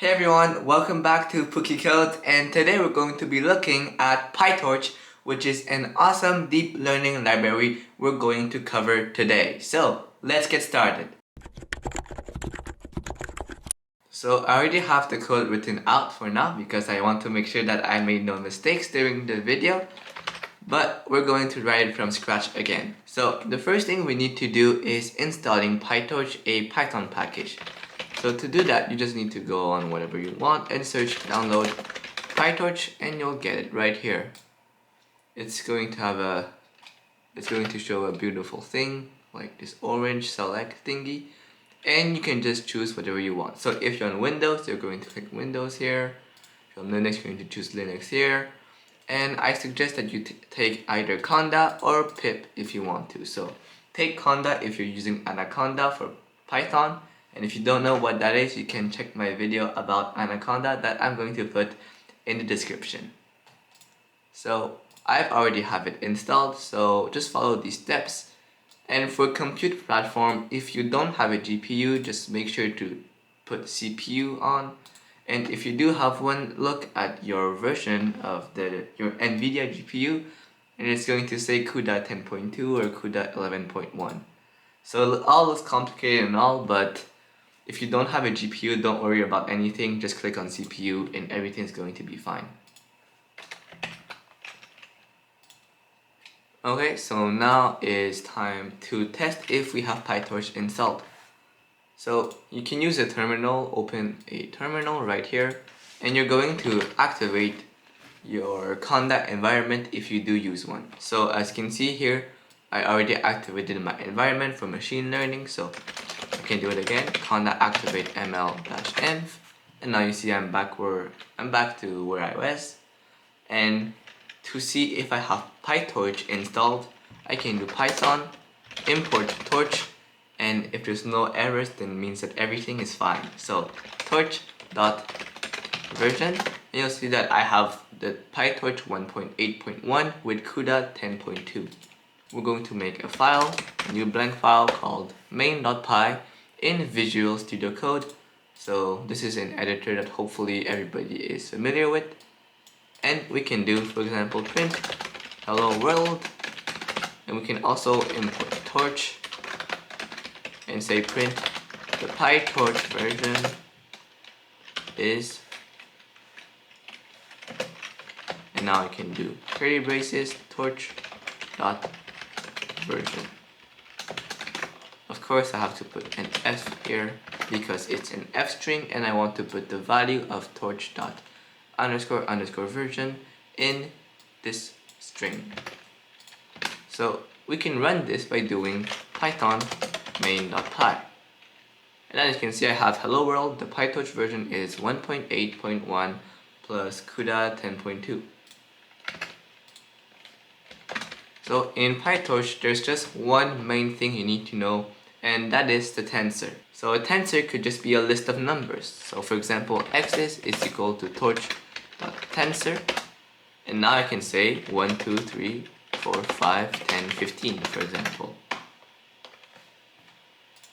Hey everyone, welcome back to Pooky Code, and today we're going to be looking at Pytorch, which is an awesome deep learning library we're going to cover today. So let's get started. So I already have the code written out for now because I want to make sure that I made no mistakes during the video, but we're going to write it from scratch again. So the first thing we need to do is installing Pytorch, a Python package. So to do that, you just need to go on whatever you want and search download Pytorch, and you'll get it right here. It's going to show a beautiful thing like this orange select thingy, and you can just choose whatever you want. So if you're on Windows, you're going to click Windows here. If you're on Linux, you're going to choose Linux here. And I suggest that you take either Conda or pip if you want to. So take Conda if you're using Anaconda for Python. And if you don't know what that is, you can check my video about Anaconda that I'm going to put in the description. So I've already have it installed, so just follow these steps. And for compute platform, if you don't have a GPU, just make sure to put CPU on. And if you do have one, look at your version of your NVIDIA GPU, and it's going to say CUDA 10.2 or CUDA 11.1. So it all looks complicated and all, but if you don't have a GPU, don't worry about anything, just click on CPU and everything's going to be fine. Okay, so now is time to test if we have Pytorch installed. So you can use a terminal, open a terminal right here, and you're going to activate your Conda environment if you do use one. So as you can see here, I already activated my environment for machine learning, so I can do it again. Conda activate ml-env, and now you see I'm back to where I was. And to see if I have Pytorch installed, I can do Python import torch, and if there's no errors, then it means that everything is fine. So torch.version, and you'll see that I have the Pytorch 1.8.1 with CUDA 10.2. We're going to make a file, a new blank file called main.py in Visual Studio Code. So this is an editor that hopefully everybody is familiar with. And we can do, for example, print hello world, and we can also import torch and say print the Pytorch version is, and now I can do curly braces torch dot version. Of course I have to put an F here because it's an F string, and I want to put the value of torch dot underscore version in this string. So we can run this by doing python main.py, and as you can see I have hello world. The Pytorch version is 1.8.1 plus CUDA 10.2. So in Pytorch there's just one main thing you need to know, and that is the tensor. So a tensor could just be a list of numbers. So for example, axis is equal to torch.tensor, and now I can say 1, 2, 3, 4, 5, 10, 15 for example.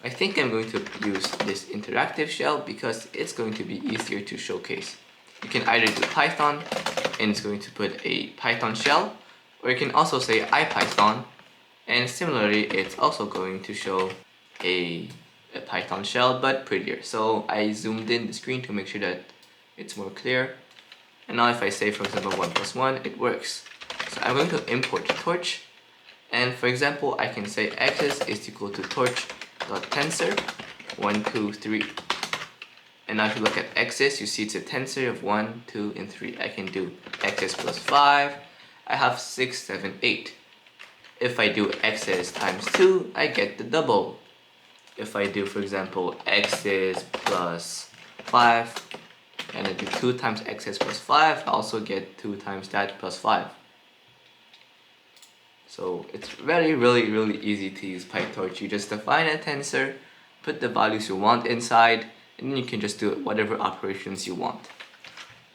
I think I'm going to use this interactive shell because it's going to be easier to showcase. You can either do Python and it's going to put a Python shell, or you can also say IPython, and similarly it's also going to show a Python shell but prettier. So I zoomed in the screen to make sure that it's more clear, and now if I say for example 1 plus 1, it works. So I'm going to import torch, and for example I can say axis is equal to torch.tensor 1, 2, 3, and now if you look at axis, you see it's a tensor of 1, 2, and 3. I can do axis plus 5, I have 6, 7, 8. If I do axis times 2, I get the double. If I do, for example, axis plus 5, and I do 2 times axis plus 5, I also get 2 times that plus 5. So it's really easy to use Pytorch. You just define a tensor, put the values you want inside, and then you can just do whatever operations you want.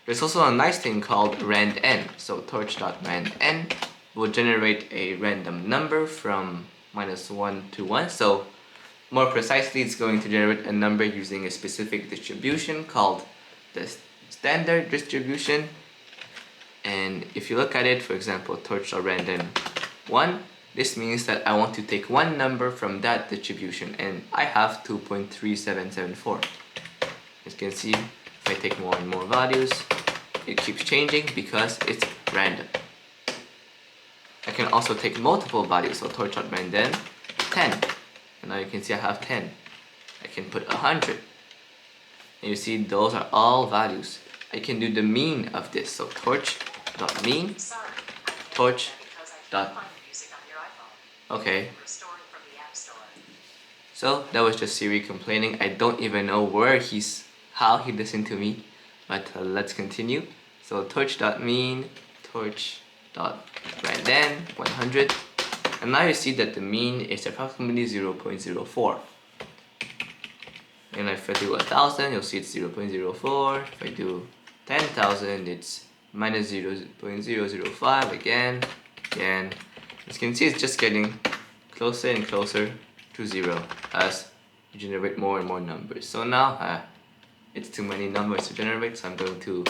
There's also a nice thing called randn. So torch.randn will generate a random number from -1 to 1. So more precisely, it's going to generate a number using a specific distribution called the standard distribution. And if you look at it, for example, torch.random 1, this means that I want to take one number from that distribution, and I have 2.3774. As you can see, if I take more and more values, it keeps changing because it's random. I can also take multiple values, so torch.random 10, and now you can see I have 10. I can put 100, and you see those are all values. I can do the mean of this, so torch.mean, torch. Okay. So that was just Siri complaining. I don't even know how he listened to me, but let's continue. So torch.mean, torch.random 100, and now you see that the mean is approximately 0.04. And if I do 1,000, you'll see it's 0.04. If I do 10,000, it's minus 0.005 again. As you can see, it's just getting closer and closer to 0 as you generate more and more numbers. So now it's too many numbers to generate, so I'm going to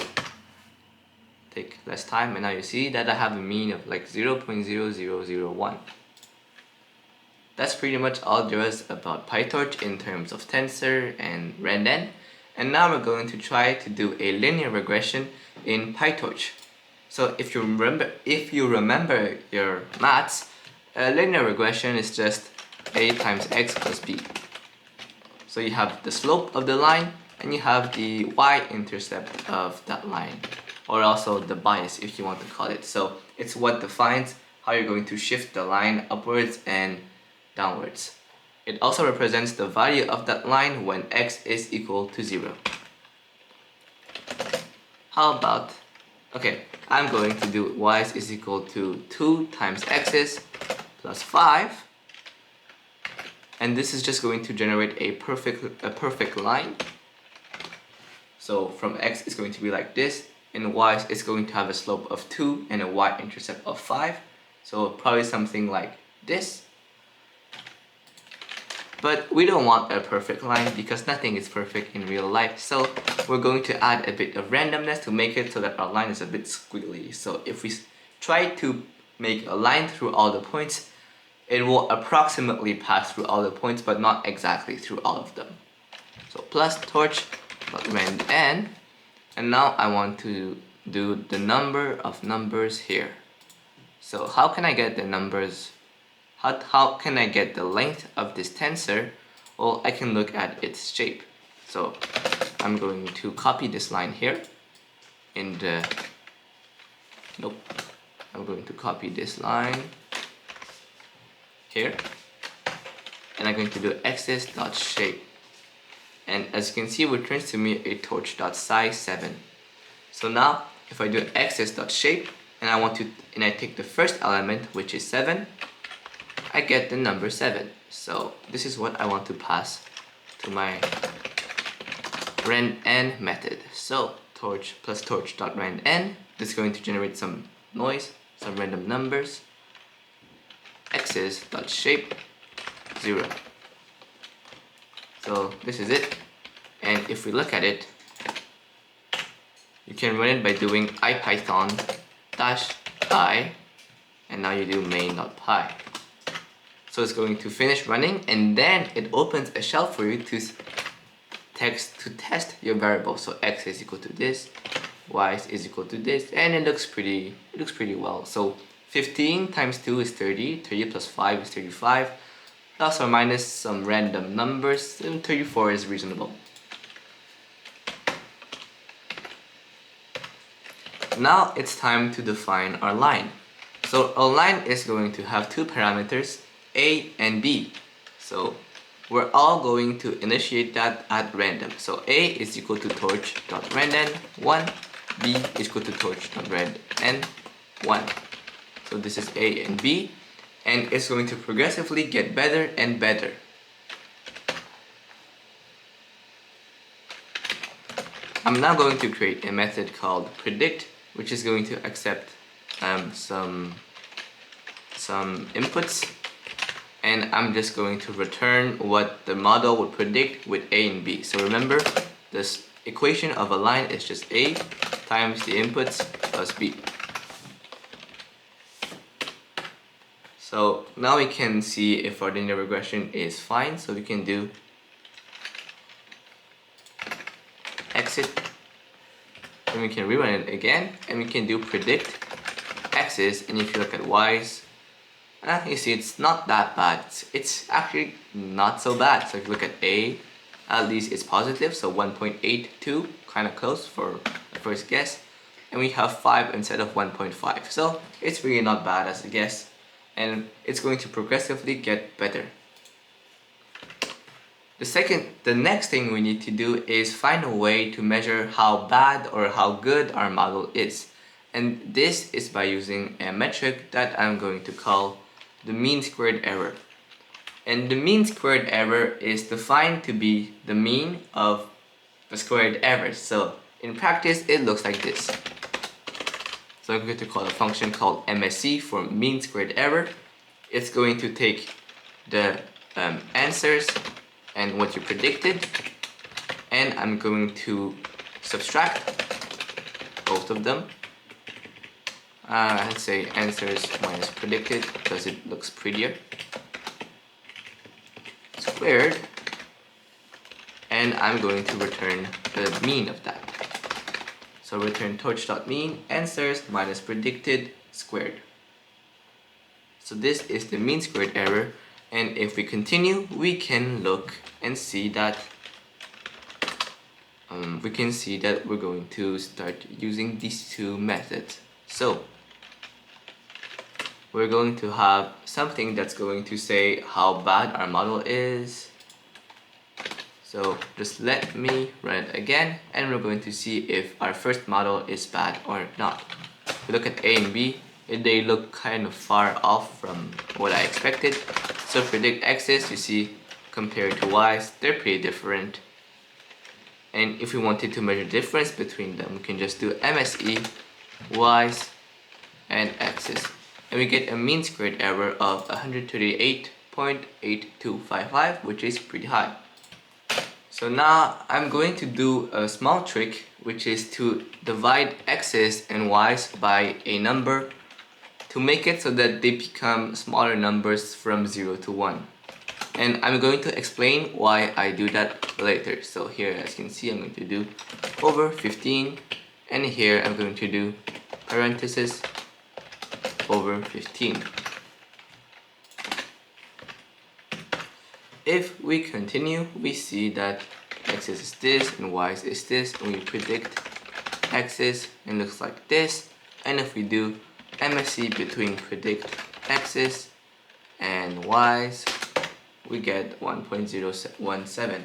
take less time, and now you see that I have a mean of like 0.0001. That's pretty much all there is about Pytorch in terms of tensor and random. And now we're going to try to do a linear regression in Pytorch. So if you remember your maths, a linear regression is just a times x plus b. So you have the slope of the line and you have the y-intercept of that line, or also the bias if you want to call it. So it's what defines how you're going to shift the line upwards and downwards. It also represents the value of that line when x is equal to 0. How about, okay, I'm going to do y is equal to 2 times x's plus 5, and this is just going to generate a perfect line. So from x is going to be like this, and y is going to have a slope of 2 and a y-intercept of 5, so probably something like this. But we don't want a perfect line because nothing is perfect in real life, so we're going to add a bit of randomness to make it so that our line is a bit squiggly. So if we try to make a line through all the points, it will approximately pass through all the points, but not exactly through all of them. So plus torch.rand_n, and now I want to do the number of numbers here. So how can I get the numbers? How can I get the length of this tensor? Well, I can look at its shape. So I'm going to copy this line here in the, I'm going to copy this line here, and I'm going to do axis.shape. And as you can see, it returns to me a torch.size 7. So now if I do axis.shape and I take the first element, which is 7, I get the number 7. So this is what I want to pass to my rand_n method. So torch plus torch.rand_n, this is going to generate some noise, some random numbers. Axis.shape 0. So this is it. And if we look at it, you can run it by doing ipython-i, and now you do main.py. So it's going to finish running, and then it opens a shell for you to test your variable. So x is equal to this, y is equal to this, and it looks pretty well. So 15 times 2 is 30, 30 plus 5 is 35, plus or minus some random numbers, and 34 is reasonable. Now it's time to define our line. So our line is going to have two parameters, a and b. So we're all going to initiate that at random. So a is equal to torch.random1, b is equal to torch.random1. So this is a and b, and it's going to progressively get better and better. I'm now going to create a method called predict, which is going to accept some inputs, and I'm just going to return what the model would predict with a and b. So remember, this equation of a line is just A times the inputs plus B. So now we can see if our linear regression is fine. So we can do exit, and we can rerun it again, and we can do predict x's, and if you look at y's, you see it's not that bad. It's actually not so bad. So if you look at A, at least it's positive, so 1.82, kind of close for the first guess, and we have 5 instead of 1.5, so it's really not bad as a guess, and it's going to progressively get better. The next thing we need to do is find a way to measure how bad or how good our model is, and this is by using a metric that I'm going to call the mean squared error. And the mean squared error is defined to be the mean of the squared errors. So in practice, it looks like this. So I'm going to call a function called MSE for mean squared error. It's going to take the answers and what you predicted, and I'm going to subtract both of them. Let's say answers minus predicted because it looks prettier. Squared, and I'm going to return the mean of that. So return torch.mean answers minus predicted squared. So this is the mean squared error, and if we continue, we can look and see that we're going to start using these two methods. So we're going to have something that's going to say how bad our model is. So just let me run it again, and we're going to see if our first model is bad or not. If we look at A and B, they look kind of far off from what I expected. So predict x's, you see, compared to y's, they're pretty different. And if we wanted to measure difference between them, we can just do MSE, y's, and x's. And we get a mean squared error of 138.8255, which is pretty high. So now I'm going to do a small trick, which is to divide x's and y's by a number to make it so that they become smaller numbers from 0 to 1. And I'm going to explain why I do that later. So here, as you can see, I'm going to do over 15, and here I'm going to do parentheses over 15. If we continue, we see that x's is this and y's is this, and we predict x's and looks like this. And if we do MSE between predict x's and y's, we get 1.017.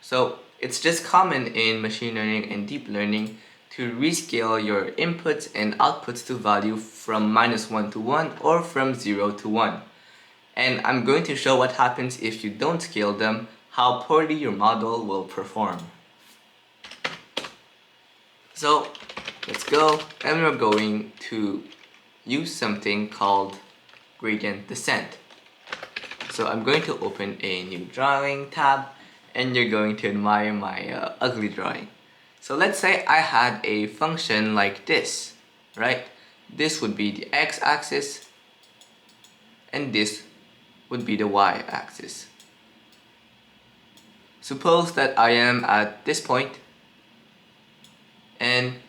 So it's just common in machine learning and deep learning to rescale your inputs and outputs to value from -1 to 1 or from 0 to 1. And I'm going to show what happens if you don't scale them, how poorly your model will perform. So let's go, and we're going to use something called gradient descent. So I'm going to open a new drawing tab, and you're going to admire my ugly drawing. So let's say I had a function like this, right? This would be the x-axis, and this would be the y-axis. Suppose that I am at this point, and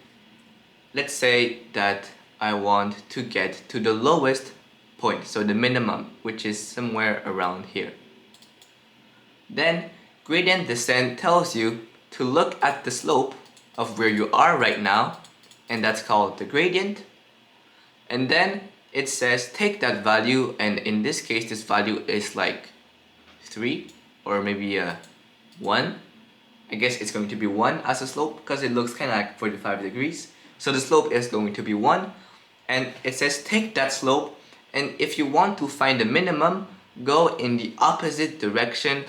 let's say that I want to get to the lowest point, so the minimum, which is somewhere around here. Then gradient descent tells you to look at the slope of where you are right now, and that's called the gradient. And then it says take that value, and in this case this value is like 3 or maybe 1. I guess it's going to be 1 as a slope because it looks kind of like 45 degrees. So the slope is going to be 1, and it says take that slope, and if you want to find the minimum, go in the opposite direction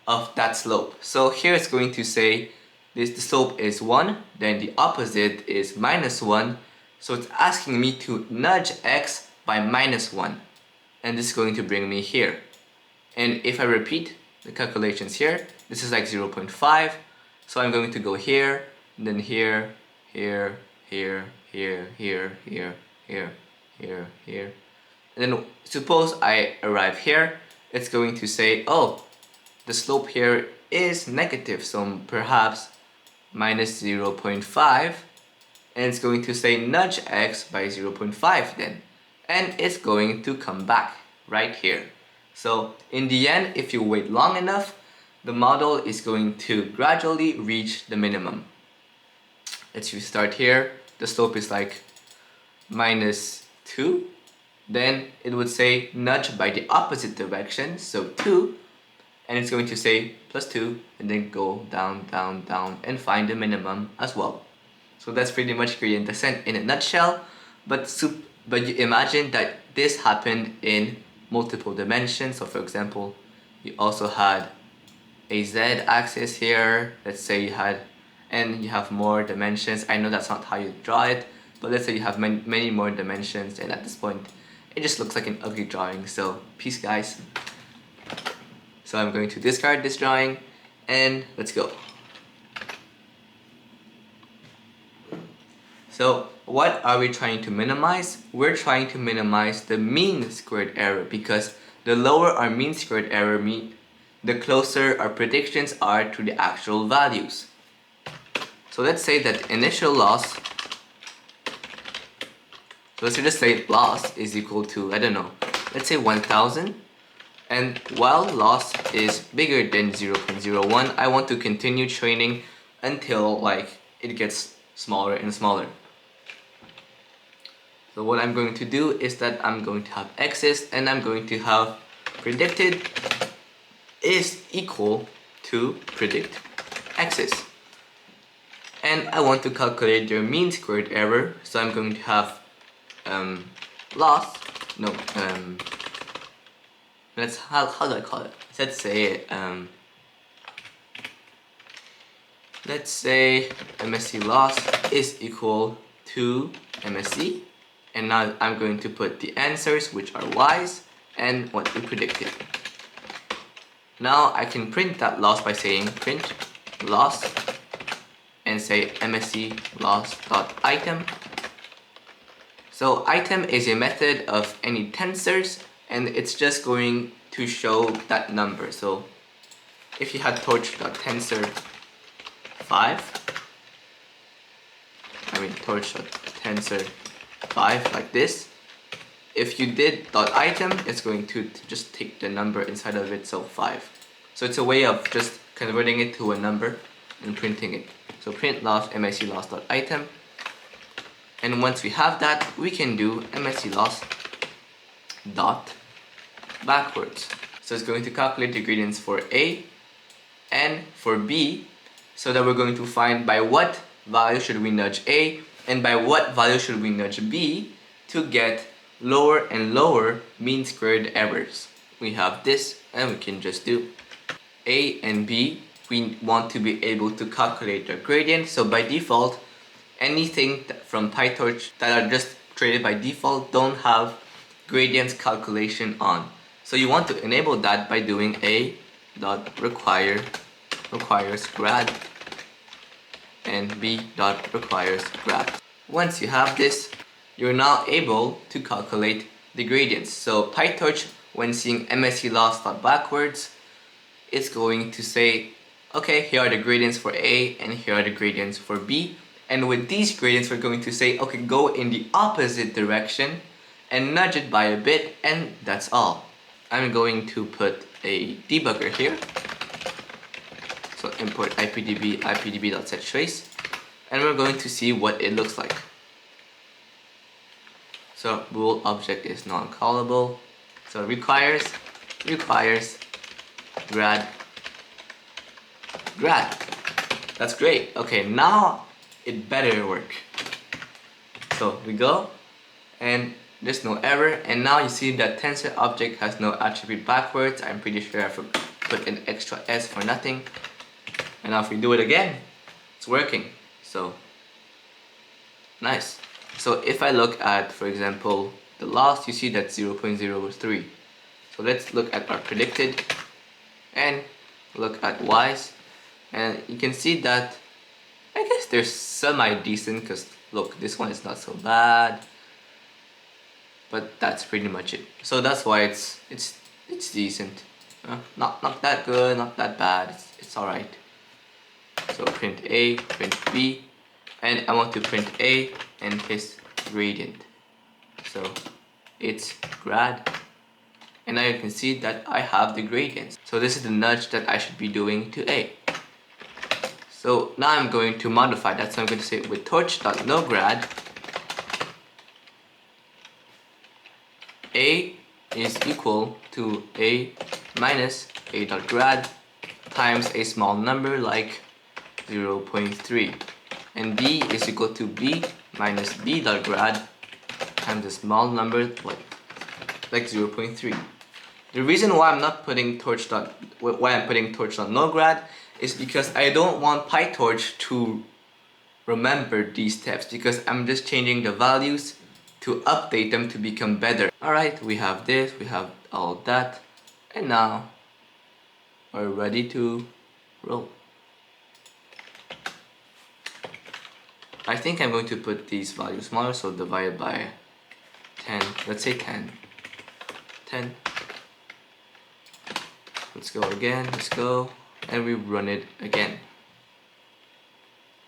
of that slope. So here it's going to say the slope is 1, then the opposite is -1. So it's asking me to nudge x by -1, and this is going to bring me here. And if I repeat the calculations here, this is like 0.5, So I'm going to go here, and then here, here, here, here, here, here, here, here, here. And then suppose I arrive here, it's going to say, oh, the slope here is negative, so perhaps minus 0.5, and it's going to say nudge x by 0.5 then, and it's going to come back right here. So in the end, if you wait long enough, the model is going to gradually reach the minimum. Let's start here, the slope is like minus 2, then it would say nudge by the opposite direction, so 2, and it's going to say plus 2, and then go down, down, down, and find the minimum as well. So that's pretty much gradient descent in a nutshell, but you imagine that this happened in multiple dimensions. So for example, you also had a z-axis here, let's say you had, and you have more dimensions. I know that's not how you draw it, but let's say you have many more dimensions, and at this point it just looks like an ugly drawing, so peace guys. So I'm going to discard this drawing, and let's go. So what are we trying to minimize? We're trying to minimize the mean squared error, because the lower our mean squared error the closer our predictions are to the actual values. So let's say that initial loss, so let's just say loss is equal to, I don't know, let's say 1000, and while loss is bigger than 0.01, I want to continue training until like it gets smaller and smaller. So what I'm going to do is that I'm going to have x's, and I'm going to have predicted is equal to predict x's. And I want to calculate their mean squared error, so I'm going to have loss, no, let's, how do I call it? Let's say, MSC loss is equal to MSC, and now I'm going to put the answers, which are y's, and what we predicted. Now I can print that loss by saying print loss, and say MSC loss dot item. So item is a method of any tensors, and it's just going to show that number. So if you had torch.tensor 5, torch.tensor 5 like this, if you did .item, it's going to just take the number inside of it, so 5. So it's a way of just converting it to a number and printing it. So print loss MSC loss .item, and once we have that, we can do MSC loss dot backwards. So it's going to calculate the gradients for A and for B, so that we're going to find by what value should we nudge A and by what value should we nudge B to get lower and lower mean squared errors. We have this, and we can just do A and B. We want to be able to calculate their gradient, so by default anything from Pytorch that are just created by default don't have gradients calculation on. So you want to enable that by doing A dot requires grad and B dot requires grad. Once you have this, you're now able to calculate the gradients. So Pytorch, when seeing MSC loss dot backwards, it's going to say, okay, here are the gradients for A and here are the gradients for B, and with these gradients we're going to say, okay, go in the opposite direction and nudge it by a bit, and that's all. I'm going to put a debugger here, so import ipdb.setTrace, and we're going to see what it looks like. So bool object is non-callable, so requires grad. That's great. Okay, now it better work. So we go, and there's no error, and now you see that tensor object has no attribute backwards. I'm pretty sure I put an extra s for nothing. And now if we do it again, it's working. So nice. So if I look at, for example, the loss, you see that 0.03. So let's look at our predicted and look at y's. And you can see that I guess they're semi-decent because look, this one is not so bad. But that's pretty much it. So that's why it's decent. Not that good, not that bad. It's alright. So print A, print B, and I want to print A and his gradient. So it's grad, and now you can see that I have the gradients. So this is the nudge that I should be doing to A. So now I'm going to modify that. So I'm going to say with torch.noGrad, A is equal to A minus A.grad times a small number like 0.3, and B is equal to B minus B.grad times a small number like 0.3. The reason why I'm not putting torch.noGrad is because I don't want Pytorch to remember these steps, because I'm just changing the values to update them to become better. Alright, we have this, we have all that, and now we're ready to roll. I think I'm going to put these values smaller, so divide by 10, let's say 10. Let's go again, let's go, and we run it again.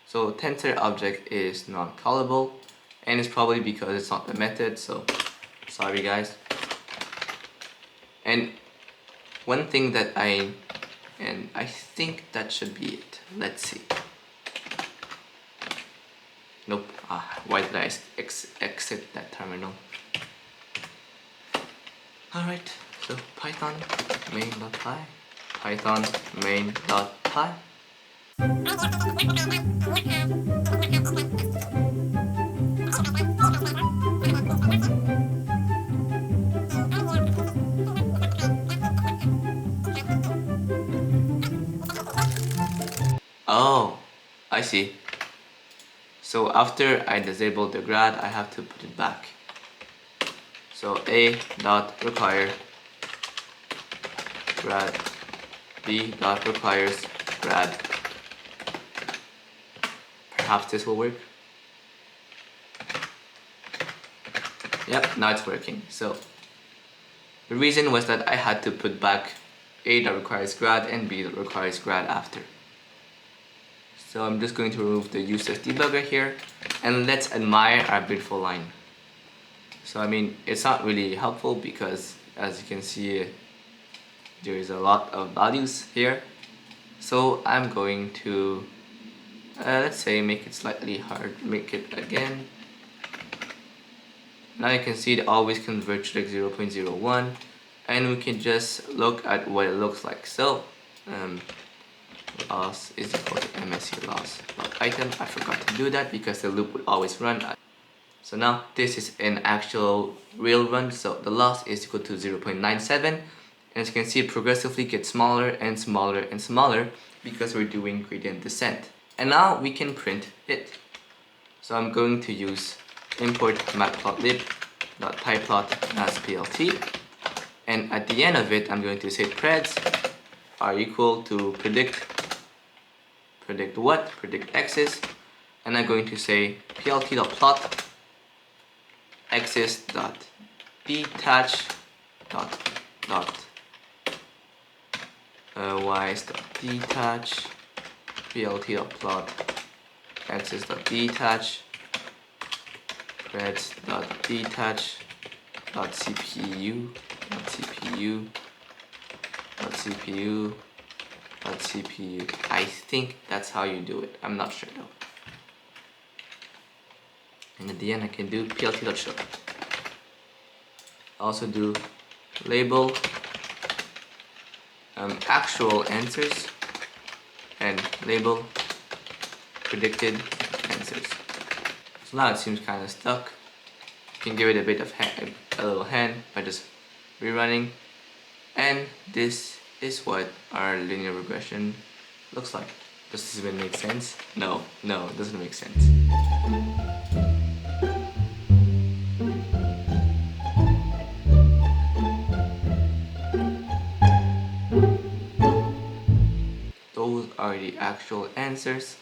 So tensor object is not callable, and it's probably because it's not the method, so sorry guys. And one thing that I think that should be it. Let's see. Nope. Why did I exit that terminal? Alright, so Python main.py, Python main.py. Oh, I see. So after I disable the grad, I have to put it back. So A dot require grad, B dot requires grad. Perhaps this will work. Yep, now it's working. So the reason was that I had to put back A that requires grad and B that requires grad after. So I'm just going to remove the useless debugger here, and let's admire our beautiful line. So I mean, it's not really helpful because as you can see, there is a lot of values here. So I'm going to let's say make it slightly hard, make it again. Now you can see it always converts to like 0.01, and we can just look at what it looks like. So loss is equal to MSC loss item. I forgot to do that because the loop would always run. So now this is an actual real run, so the loss is equal to 0.97, and as you can see it progressively gets smaller and smaller and smaller because we're doing gradient descent. And now we can print it. So I'm going to use import matplotlib.pyplot as plt, and at the end of it I'm going to say preds are equal to predict what? Predict x's, and I'm going to say plt.plot x's.detach y's.detach plt.plot x's.detach preds.detach .cpu. I think that's how you do it. I'm not sure though. And at the end I can do plt.show. Also do label actual answers and label predicted answers. So now it seems kind of stuck. You can give it a bit of a little hand by just rerunning, and this is what our linear regression looks like. Does this even make sense? No, it doesn't make sense. Those are the the actual answers,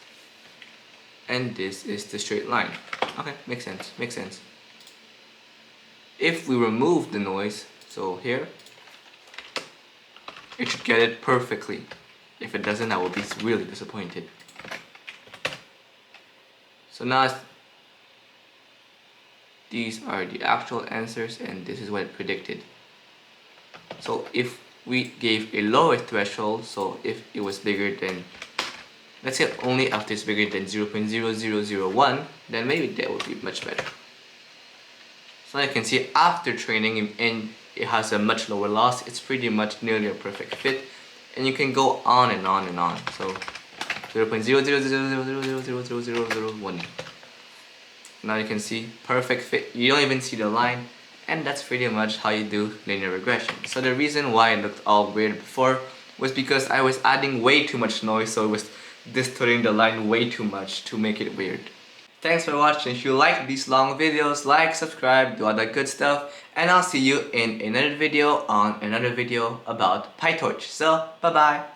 and this is the straight line. Okay, makes sense, makes sense. If we remove the noise, so here, it should get it perfectly. If it doesn't, I will be really disappointed. So now these are the actual answers, and this is what it predicted. So if we gave a lower threshold, so if it was bigger than, let's say only after it's bigger than 0.0001, then maybe that would be much better. So you can see after training and it has a much lower loss, it's pretty much nearly a perfect fit, and you can go on and on and on. So 0.0000000001. Now you can see perfect fit. You don't even see the line, and that's pretty much how you do linear regression. So the reason why it looked all weird before was because I was adding way too much noise, so it was distorting the line way too much to make it weird. Thanks for watching. If you like these long videos, like, subscribe, do all that good stuff, and I'll see you in another video on another video about Pytorch. So, bye bye!